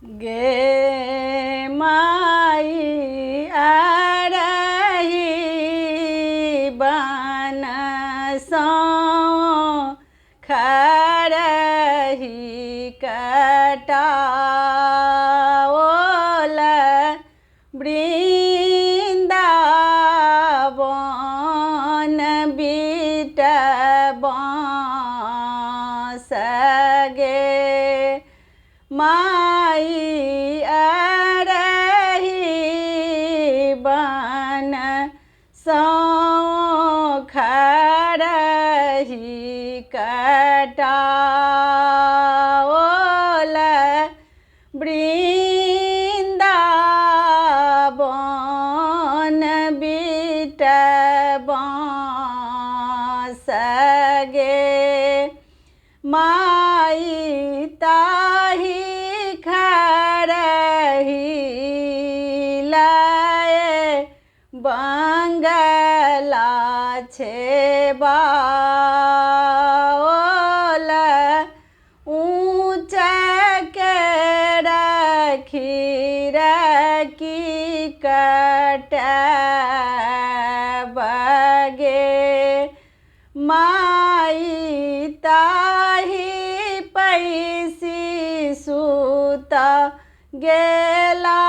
गे माई आरही बनसो खरही कटाओल वृंदावन बिटबांस गे माई अरही बनसो खरही कटाओल वृंदावन बिटबांस गे माई ताही खरही लाए बंगला छेबाओल ऊँचा के रखी रखी कटबगे माई ताही पैसी सुत गेला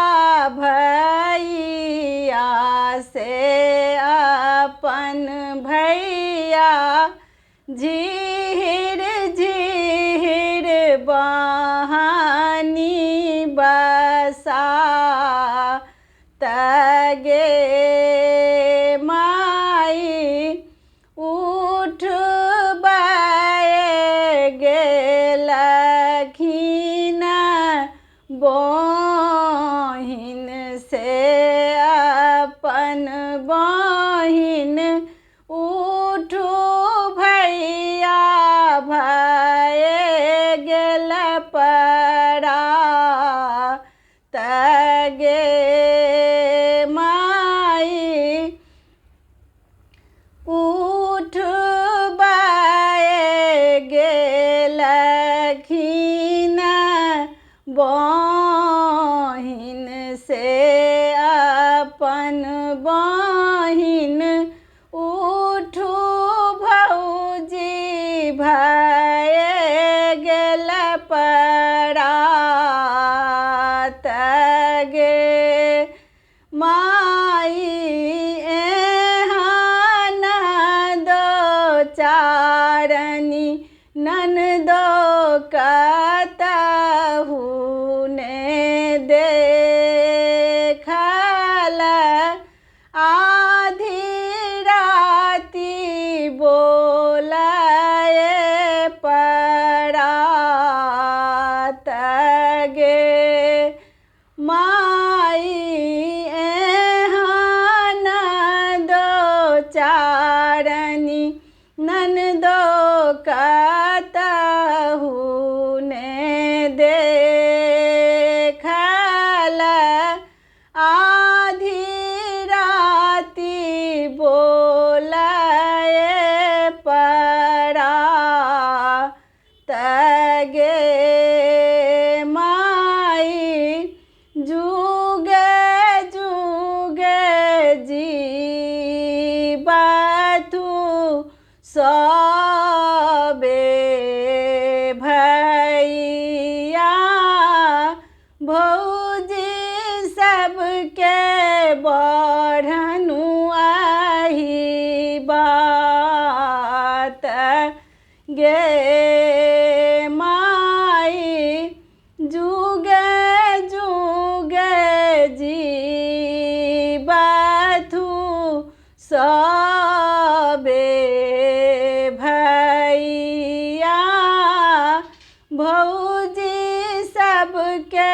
भैया से अपन भैया झीर झीर बहानी बसा तगे माई उठ गेलखिन बहिन से अपन बहिन उठू भैया भये गेल परा तगे माई उठ गेलखिन बहिन से अपन बहिन उठू भौजी भये गेल परा तगे माई एहन दो चारनी ननदो कतहु ने देखल आधी राति बोलाए परा तगे माई एहन दो चारनी ननदो कतहु ने देखल आधी राति बोलाए परा तगे माई जुगे जुगे जीवतु सबे भैया भौजी सबके बढ़नु आही बात गे माई जुगे जुगे जीवतु सबे भैया भौजी सबके